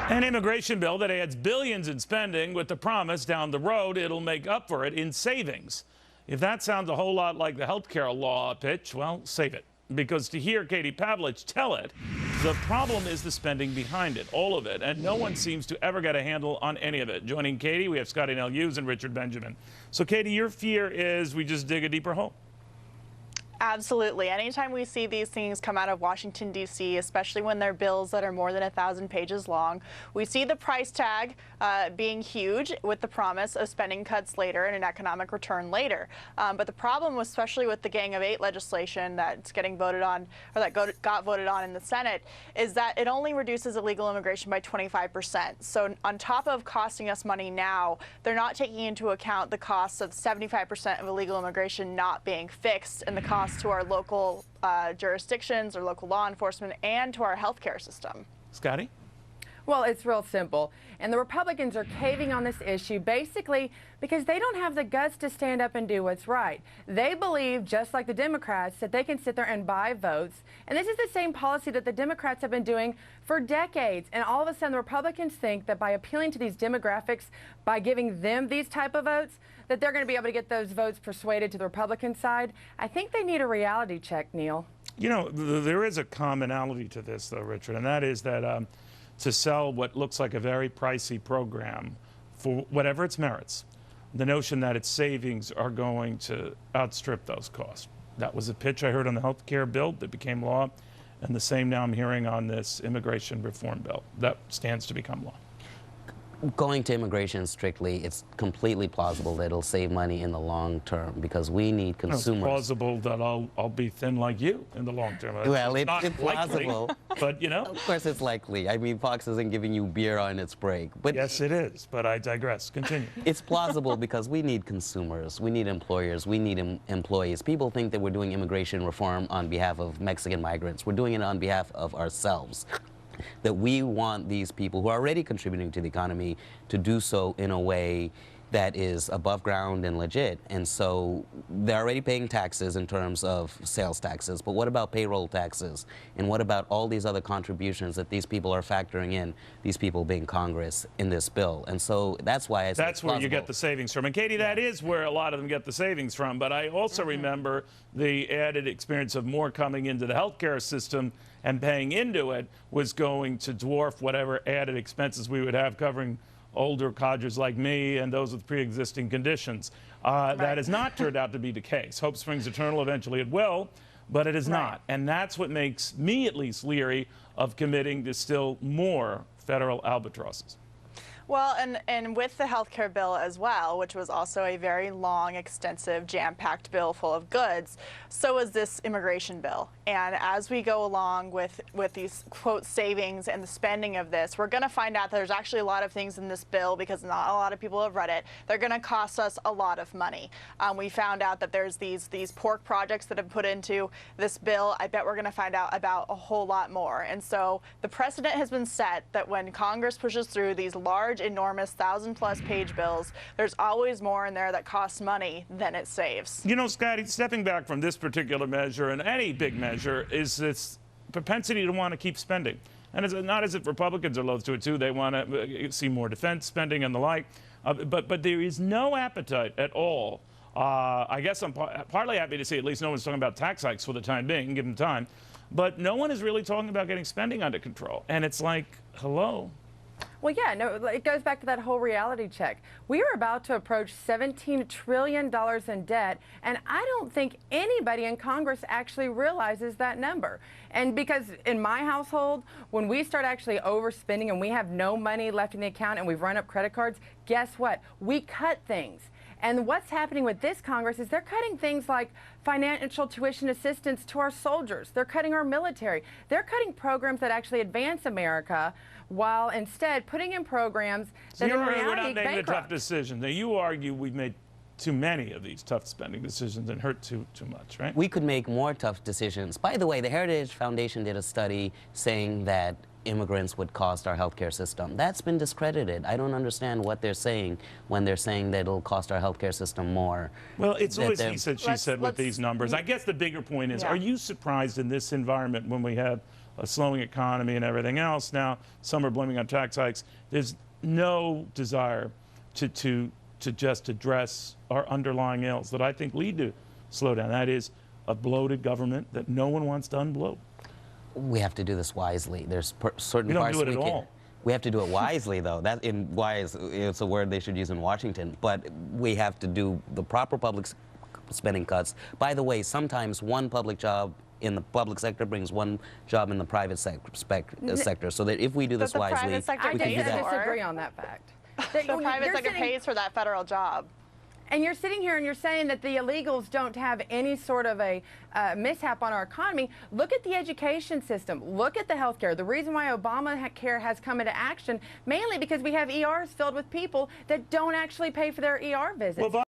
An immigration bill that adds billions in spending with the promise down the road it'll make up for it in savings. If that sounds a whole lot like the health care law pitch, well, save it. Because to hear Katie Pavlich tell it, the problem is the spending behind it, all of it, and no one seems to ever get a handle on any of it. Joining Katie, we have Scottie and Hughes and Richard Benjamin. So, Katie, your fear is we just dig a deeper hole. Absolutely. Anytime we see these things come out of Washington, D.C., especially when they're bills that are more than 1,000 pages long, we see the price tag being huge with the promise of spending cuts later and an economic return later. But the problem, especially with the Gang of Eight legislation that's getting voted on, or that got voted on in the Senate, is that it only reduces illegal immigration by 25%. So on top of costing us money now, they're not taking into account the costs of 75% of illegal immigration not being fixed and the cost to our local jurisdictions or local law enforcement and to our healthcare system. Scottie? Well, it's real simple. And the Republicans are caving on this issue basically because they don't have the guts to stand up and do what's right. They believe, just like the Democrats, that they can sit there and buy votes. And this is the same policy that the Democrats have been doing for decades. And all of a sudden, the Republicans think that by appealing to these demographics, by giving them these type of votes, that they're going to be able to get those votes persuaded to the Republican side. I think they need a reality check, Neil. You know, there is a commonality to this, though, Richard, and that is that to sell what looks like a very pricey program for whatever its merits, the notion that its savings are going to outstrip those costs. That was a pitch I heard on the health care bill that became law, and the same now I'm hearing on this immigration reform bill that stands to become law. Going to immigration strictly, it's completely plausible that it'll save money in the long term because we need consumers. It's plausible that I'll be thin like you in the long term. Well, it's plausible, but you know. Of course, it's likely. I mean, Fox isn't giving you beer on its break. But yes, it is. But I digress. Continue. It's plausible because we need consumers, we need employers, we need employees. People think that we're doing immigration reform on behalf of Mexican migrants. We're doing it on behalf of ourselves. That we want these people who are already contributing to the economy to do so in a way that is above ground and legit. And so they're already paying taxes in terms of sales taxes, but what about payroll taxes? And what about all these other contributions that these people are factoring in, these people being Congress, in this bill? And so that's why I say that's where you get the savings from. And Katie, that is where a lot of them get the savings from. But I also remember the added experience of more coming into the healthcare system and paying into it was going to dwarf whatever added expenses we would have covering older codgers like me and those with pre-existing conditions. That has not turned out to be the case. Hope springs eternal, eventually it will, but it is not. And that's what makes me at least leery of committing to still more federal albatrosses. Well, and with the healthcare bill as well, which was also a very long, extensive, jam-packed bill full of goods, so is this immigration bill. And as we go along with these, quote, savings and the spending of this, we're going to find out that there's actually a lot of things in this bill, because not a lot of people have read it, they're going to cost us a lot of money. We found out that there's these pork projects that have put into this bill. I bet we're going to find out about a whole lot more. And so the precedent has been set that when Congress pushes through these large, enormous 1,000-plus page bills, there's always more in there that costs money than it saves. You know, Scottie, stepping back from this particular measure and any big measure is this propensity to want to keep spending. And it's not as if Republicans are loath to it, too. They want to see more defense spending and the like. But there is no appetite at all. I guess I'm partly happy to see at least no one's talking about tax hikes for the time being, give them time. But no one is really talking about getting spending under control. And it's like, hello. Well, yeah, no, it goes back to that whole reality check. We are about to approach $17 trillion in debt, and I don't think anybody in Congress actually realizes that number. And because in my household, when we start actually overspending and we have no money left in the account and we've run up credit cards, guess what? We cut things. And what's happening with this Congress is they're cutting things like financial tuition assistance to our soldiers. They're cutting our military. They're cutting programs that actually advance America, while instead putting in programs that in reality we're not making the tough bankrupt. decisions. Now, you argue we've made too many of these tough spending decisions and hurt too much, right? We could make more tough decisions. By the way, the Heritage Foundation did a study saying that immigrants would cost our healthcare system. That's been discredited. I don't understand what they're saying when they're saying that it'll cost our healthcare system more. Well, it's always they're- he said, she said with these numbers. I guess the bigger point is, Yeah. are you surprised in this environment when we have a slowing economy and everything else? Now, some are blaming on tax hikes. There's no desire to just address our underlying ills that I think lead to slowdown. That is a bloated government that no one wants to unbloat. We have to do this wisely. There's certain We don't parts do it we at can. all. We have to do it wisely, though. That in wise, it's a word they should use in Washington. But we have to do the proper public spending cuts. By the way, sometimes one public job in the public sector brings one job in the private sector. So that if we do this the wisely, private sector we I can do tend to that. disagree on that fact. The private sector sitting- pays for that federal job. And you're sitting here and you're saying that the illegals don't have any sort of a mishap on our economy. Look at the education system. Look at the health care. The reason why Obamacare has come into action, mainly because we have ERs filled with people that don't actually pay for their ER visits. Well,